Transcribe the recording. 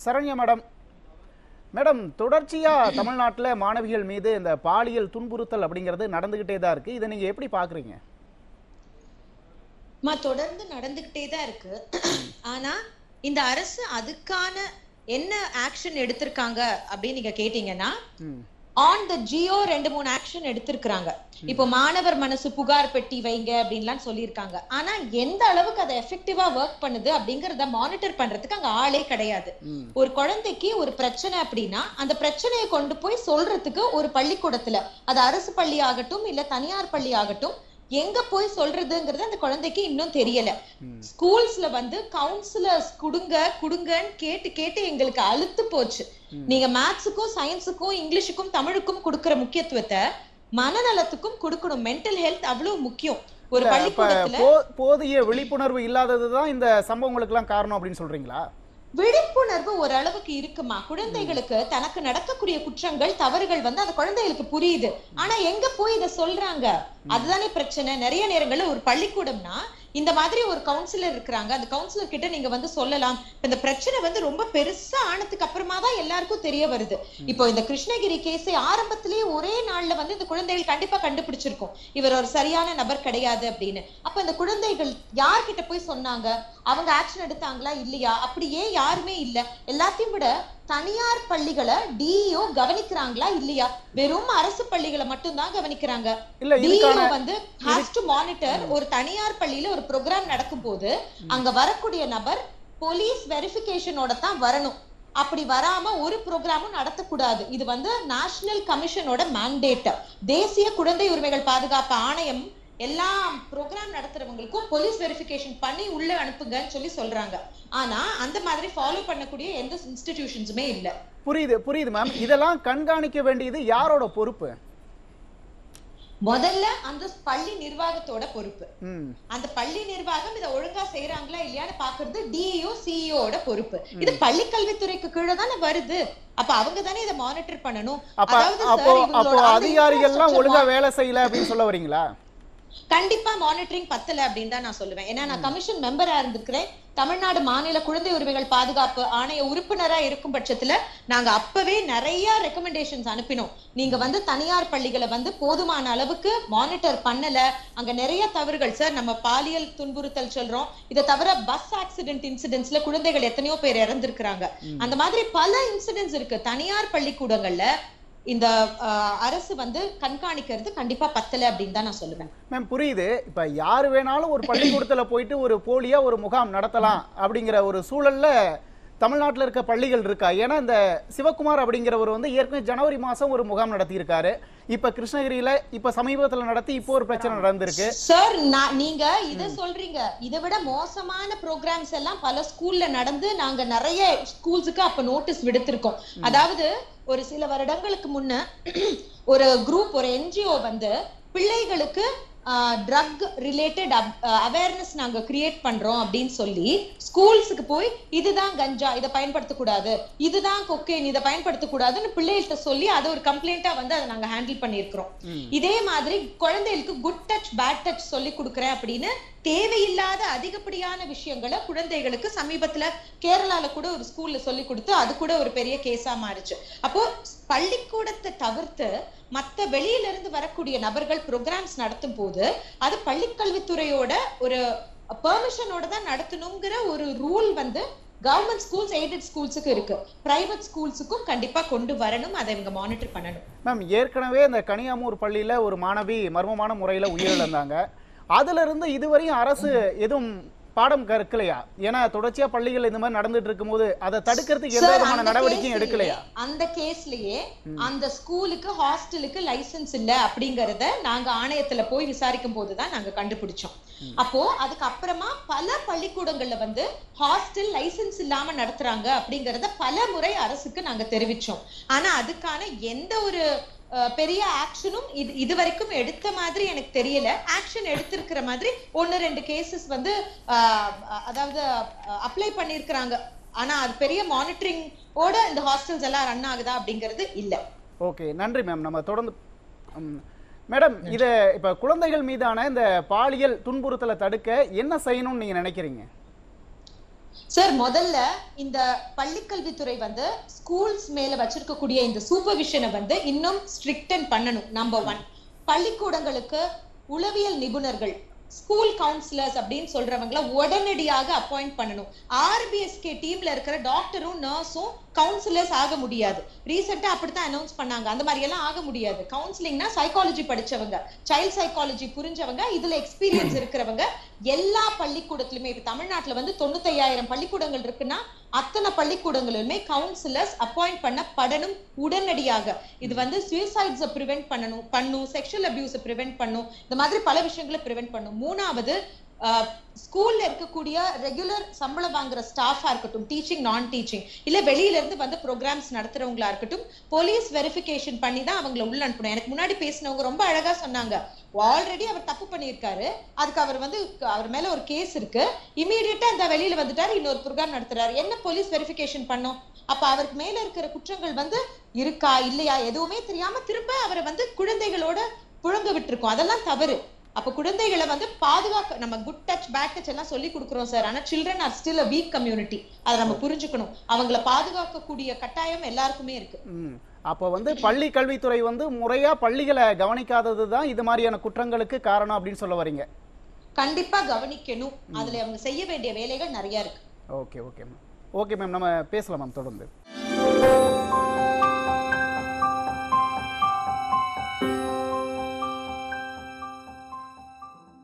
Saranya madam, madam தொடர்ச்சியா தமிழ்நாட்டில் மாணவிகள் மீது இந்த பாலியல் துன்புறுத்தல் அப்படிங்கிறது நடந்துகிட்டே தான் இருக்கு. இதை நீங்க எப்படி பாக்குறீங்க? தொடர்ந்து நடந்துகிட்டே தான் இருக்கு. ஆனா இந்த அரசு அதுக்கான என்ன ஆக்ஷன் எடுத்திருக்காங்க அப்படின்னு நீங்க கேட்டீங்கன்னா, ஆன் த ஜியோ 2-3 ஆக்ஷன் எடுத்திருக்காங்க. இப்போ மாணவர் மனசு புகார் பெட்டி வைங்க அப்படின்லாம் சொல்லியிருக்காங்க. ஆனா எந்த அளவுக்கு அதை எஃபெக்டிவா ஒர்க் பண்ணுது அப்படிங்கறத மானிட்டர் பண்றதுக்கு அங்க ஆளே கிடையாது. ஒரு குழந்தைக்கு ஒரு பிரச்சனை அப்படின்னா அந்த பிரச்சனையை கொண்டு போய் சொல்றதுக்கு ஒரு பள்ளிக்கூடத்துல, அது அரசு பள்ளி ஆகட்டும் இல்ல தனியார் பள்ளி ஆகட்டும், எங்க போய் சொல்றதுங்கிறது அந்த குழந்தைக்கு இன்னும் தெரியல. ஸ்கூல்ஸ்ல கவுன்சிலர்ஸ் குடுங்கன்னு கேட்டு கேட்டு எங்களுக்கு அழுத்து போச்சு. நீங்க மேத்ஸுக்கும் சயின்ஸுக்கும் இங்கிலீஷுக்கும் தமிழுக்கும் கொடுக்கிற முக்கியத்துவத்தை மனநலத்துக்கும் கொடுக்கணும். மென்டல் ஹெல்த் அவ்வளவு முக்கியம். ஒரு பள்ளிக்கூடத்துல போதிய விழிப்புணர்வு இல்லாததுதான் இந்த சம்பவங்களுக்கு எல்லாம் காரணம் அப்படின்னு சொல்றீங்களா? விழிப்புணர்வு ஓரளவுக்கு இருக்குமா? குழந்தைகளுக்கு தனக்கு நடக்கக்கூடிய குற்றங்கள் தவறுகள் அந்த குழந்தைகளுக்கு புரியுது. ஆனா எங்க போய் இத சொல்றாங்க? அதுதானே பிரச்சனை. நிறைய நேரங்கள்ல ஒரு பள்ளிக்கூடம்னா இந்த மாதிரி ஒரு கவுன்சிலர் இருக்கிறாங்க, அந்த கவுன்சிலர் கிட்ட நீங்க சொல்லலாம். இந்த பிரச்சனை ரொம்ப பெருசா ஆனதுக்கு அப்புறமா தான் எல்லாருக்கும் தெரிய வருது. இப்போ இந்த கிருஷ்ணகிரி கேஸ் ஆரம்பத்திலேயே ஒரே நாள்ல இந்த குழந்தைகள் கண்டிப்பா கண்டுபிடிச்சிருக்கும் இவர் ஒரு சரியான நபர் கிடையாது அப்படின்னு. அப்ப இந்த குழந்தைகள் யார்கிட்ட போய் சொன்னாங்க? அவங்க ஆக்ஷன் எடுத்தாங்களா இல்லையா? அப்படியே யாருமே இல்ல. எல்லாத்தையும் விட தனியார் பள்ளிகளை டிஇஓ கவனிக்கிறாங்களா இல்லையா? வெறும் அரசு பள்ளிகளை மட்டும் தான் கவனிக்கிறாங்க. DEO has to monitor. ஒரு தனியார் பள்ளியில ஒரு ப்ரோக்ராம் நடக்கும் போது அங்க வரக்கூடிய நபர் போலீஸ் வெரிஃபிகேஷனோட தான் வரணும். அப்படி வராம ஒரு ப்ரோக்ராமும் நடத்தக்கூடாது. இது நேஷனல் கமிஷனோட மேண்டேட். தேசிய குழந்தை உரிமைகள் பாதுகாப்பு ஆணையம் எல்லா ப்ரோக்ராம் நடத்துறவங்களுக்கும் போலீஸ் வெரிஃபிகேஷன் பண்ணி உள்ள அனுப்புங்கன்னு சொல்றாங்க. ஆனா அந்த மாதிரி ஃபாலோ பண்ணக்கூடிய எந்த இன்ஸ்டிடியூஷன்ஸுமே இல்ல. புரியுது மேம். இதெல்லாம் கண்காணிக்க வேண்டியது யாரோட பொறுப்பு? முதல்ல அந்த பள்ளி நிர்வாகத்தோட பொறுப்பு. அந்த பள்ளி நிர்வாகம் இதை ஒழுங்கா செய்யறாங்களா இல்லையான்னு பாக்குறது டிஇஓ சிஇஓட பொறுப்பு. இது பள்ளி கல்வித்துறைக்கு கீழே தானே வருது. அப்ப அவங்க தானே இதை மானிட்டர் பண்ணணும். அதிகாரிகள் எல்லாம் ஒழுங்கா வேலை செய்யல அப்படின்னு சொல்ல வரீங்களா? கண்டிப்பா மானிட்டரிங் பத்தல அப்படின்னு தான் நான் சொல்லுவேன். ஏன்னா நான் கமிஷன் மெம்பரா இருந்திருக்கிறேன். தமிழ்நாடு மாநில குழந்தை உரிமைகள் பாதுகாப்பு ஆணைய உறுப்பினரா இருக்கும் பட்சத்துல நாங்க அப்பவே நிறைய ரெக்கமெண்டேஷன்ஸ் அனுப்பினோம். நீங்க தனியார் பள்ளிகளை போதுமான அளவுக்கு மானிட்டர் பண்ணல, அங்க நிறைய தவறுகள். சார், நம்ம பாலியல் துன்புறுத்தல் சொல்றோம், இதை தவிர பஸ் ஆக்சிடென்ட் இன்சிடென்ட்ஸ்ல குழந்தைகள் எத்தனையோ பேர் இறந்திருக்கிறாங்க. அந்த மாதிரி பல இன்சிடென்ட்ஸ் இருக்கு. தனியார் பள்ளிக்கூடங்கள்ல இந்த அரசு கண்காணிக்கிறது கண்டிப்பா பத்தல அப்படின்னு தான் நான் சொல்லுவேன். மேம், புரியுது. இப்ப யாரு வேணாலும் ஒரு பள்ளிக்கூடத்துல போயிட்டு ஒரு போலியா ஒரு முகாம் நடத்தலாம் அப்படிங்கிற ஒரு சூழல்ல தமிழ்நாட்டில் இருக்க பள்ளிகள் இருக்கா? ஏன்னா இந்த சிவகுமார் அப்படிங்கிறவர் ஏற்கனவே ஜனவரி மாசம் ஒரு முகாம் நடத்தி இருக்காரு. இப்ப கிருஷ்ணகிரியில இப்ப சமீபத்துல நடத்தி இப்போ ஒரு பிரச்சனை நடந்திருக்கு. சார், நீங்க இத சொல்றீங்க. இதை விட மோசமான ப்ரோக்ராம்ஸ் எல்லாம் பல ஸ்கூல்ல நடந்து நாங்க நிறைய ஸ்கூல்ஸுக்கு அப்ப நோட்டீஸ் விடுத்திருக்கோம். அதாவது ஒரு சில வருடங்களுக்கு முன்ன ஒரு குரூப், ஒரு என்ஜிஓ பிள்ளைகளுக்கு ட்ரக் ரிலேட்டட் அவேர்னஸ் நாங்க கிரியேட் பண்றோம் அப்படின்னு சொல்லி ஸ்கூல்ஸுக்கு போய் இதுதான் கஞ்சா, இதை பயன்படுத்தக்கூடாது, இதுதான் கொக்கைன், இதை பயன்படுத்தக்கூடாதுன்னு பிள்ளைகள்கிட்ட சொல்லி அதை ஒரு கம்ப்ளைண்டா அதை நாங்க ஹேண்டில் பண்ணியிருக்கிறோம். இதே மாதிரி குழந்தைகளுக்கு குட் டச் பேட் டச் சொல்லி கொடுக்குறேன் அப்படின்னு தேவையில்லாத அதிகப்படியான விஷயங்களை குழந்தைகளுக்கு சமீபத்துல கேரளால கூட ஒரு ஸ்கூல்ல சொல்லி கொடுத்து அது கூட ஒரு பெரிய கேஸா மாறிச்சு. அப்போ பள்ளிக்கூடத்தை தவிர்த்து மத்த வெளியில இருந்து வரக்கூடிய நபர்கள் ப்ரோக்ராம்ஸ் நடத்தும் போது அது பள்ளிக்கல்வித்துறையோட ஒரு பெர்மிஷனோட தான் நடத்தணுங்கிற ஒரு ரூல் கவர்மெண்ட் ஸ்கூல்ஸ், எய்டட் ஸ்கூல்ஸுக்கு இருக்கு. பிரைவேட் ஸ்கூல்ஸுக்கும் கண்டிப்பா கொண்டு வரணும். அதை இவங்க மானிட்டர் பண்ணணும். மேம், ஏற்கனவே இந்த கனியாமூர் பள்ளியில ஒரு மாணவி மர்மமான முறையில உயிரிழந்தாங்க. அதுல இருந்து இதுவரையும் அரசு எதுவும் பாடம் கற்கலையா? ஏன்னா தொடர்ச்சியா பள்ளிகள் இந்த மாதிரி நடந்துட்டு இருக்கும்போது அதை தடுக்கிறதுக்கு எந்த விதமான நடவடிக்கையும் எடுக்கலையா? அந்த கேஸ்லயே அந்த ஸ்கூலுக்கு ஹாஸ்டலுக்கு லைசன்ஸ் இல்ல அப்படிங்கறத நாங்க ஆணையத்துல போய் விசாரிக்கும் போதுதான் நாங்க கண்டுபிடிச்சோம். அப்போ அதுக்கு அப்புறமா பல பள்ளிக்கூடங்கள்ல ஹாஸ்டல் லைசன்ஸ் இல்லாம நடத்துறாங்க அப்படிங்கறத பல முறை அரசுக்கு நாங்க தெரிவிச்சோம். ஆனா அதுக்கான எந்த ஒரு பெரிய ஆக்ஷனும் இது வரைக்கும் எடுத்த மாதிரி எனக்கு தெரியல. ஆக்ஷன் எடுத்திருக்கிற மாதிரி 1-2 கேசஸ் அதாவது அப்ளை பண்ணிருக்கிறாங்க. ஆனா அது பெரிய மானிட்டரிங் ஓட இந்த ஹாஸ்டல்ஸ் எல்லாம் ரன் ஆகுதா அப்படிங்கிறது இல்ல. ஓகே, நன்றி மேம். நம்ம தொடர்ந்து மேடம், இத இப்ப குழந்தைகள் மீதான இந்த பாலியல் துன்புறுத்தலை தடுக்க என்ன செய்யணும்னு நீங்க நினைக்கிறீங்க? சார், முதல்ல இந்த பள்ளிக்கல்வித்துறை வந்து ஸ்கூல்ஸ் மேல வச்சிருக்கக்கூடிய இந்த சூப்பர்விஷனை வந்து இன்னும் ஸ்ட்ரிக்டன் பண்ணணும். நம்பர் 1. பள்ளிக்கூடங்களுக்கு உளவியல் நிபுணர்கள், ஸ்கூல் கவுன்சிலர்ஸ் அப்படின்னு சொல்றவங்கள உடனடியாக அப்பாயிண்ட் பண்ணணும். RBSK டீம்ல இருக்கிற டாக்டரும் நர்ஸும் கவுன்சிலர்ஸ் ஆக முடியாது. ரீசெண்டா அப்படித்தான் அனௌன்ஸ் பண்ணாங்க. அந்த மாதிரி எல்லாம் ஆக முடியாது. கவுன்சிலிங்னா சைக்காலஜி படிச்சவங்க, சைல்ட் சைக்காலஜி புரிஞ்சவங்க, இதுல எக்ஸ்பீரியன்ஸ் இருக்கிறவங்க. எல்லா பள்ளிக்கூடத்திலுமே இப்ப தமிழ்நாட்டுல வந்து 95,000 பள்ளிக்கூடங்கள் இருக்குன்னா அத்தனை பள்ளிக்கூடங்களிலுமே கவுன்சிலர்ஸ் அப்பாயிண்ட் பண்ணப்படணும் உடனடியாக. இது வந்து சுயசைட்ஸை ப்ரிவென்ட் பண்ணும், செக்ஷுவல் அபியூஸை ப்ரிவென்ட் பண்ணும், இந்த மாதிரி பல விஷயங்களை ப்ரிவென்ட் பண்ணும். 3வது, ஸ்கூல்ல இருக்கக்கூடிய ரெகுலர் சம்பளம் வாங்குற ஸ்டாஃபா இருக்கட்டும், டீச்சிங் நான் டீச்சிங் இல்ல வெளியில இருந்து வந்து ப்ரோக்ராம்ஸ் நடத்துறவங்களா இருக்கட்டும், போலீஸ் வெரிஃபிகேஷன் பண்ணி தான் அவங்களை உள்ள அனுப்பணும். எனக்கு முன்னாடி பேசினவங்க ரொம்ப அழகா சொன்னாங்க, ஆல்ரெடி அவர் தப்பு பண்ணியிருக்காரு, அதுக்கு அவர் மேல ஒரு கேஸ் இருக்கு, இமீடியட்டா இந்த வெளியில வந்துட்டாரு, இன்னொரு ப்ரோக்ராம் நடத்துறாரு, என்ன போலீஸ் வெரிஃபிகேஷன் பண்ணோம்? அப்ப அவருக்கு மேல இருக்கிற குற்றங்கள் வந்து இருக்கா இல்லையா எதுவுமே தெரியாம திரும்ப அவரை வந்து குழந்தைகளோட புழங்க விட்டுருக்கோம். அதெல்லாம் தவறு. அப்ப குழந்தைகளை வந்து பாதுகாக்க நம்ம குட் டச் பேட் டச் எல்லாம் சொல்லி கொடுக்குறோம் சார். ஆனா children are still a weak community. அதை நம்ம புரிஞ்சுக்கணும். அவங்கள பாதுகாக்கக்கூடிய கட்டாயம் எல்லாருக்குமே இருக்கு. அப்ப வந்து பள்ளி கல்வித்துறை வந்து முறையா பள்ளிகளை கவனிக்காதது தான் இது மாதிரியான குற்றங்களுக்கு காரணம் அப்படின்னு சொல்ல வரீங்க? கண்டிப்பா கவனிக்கணும். அதுல அவங்க செய்ய வேண்டிய வேலைகள் நிறைய இருக்கு. ஓகே மேம், நம்ம பேசலாம் மேம் தொடர்ந்து.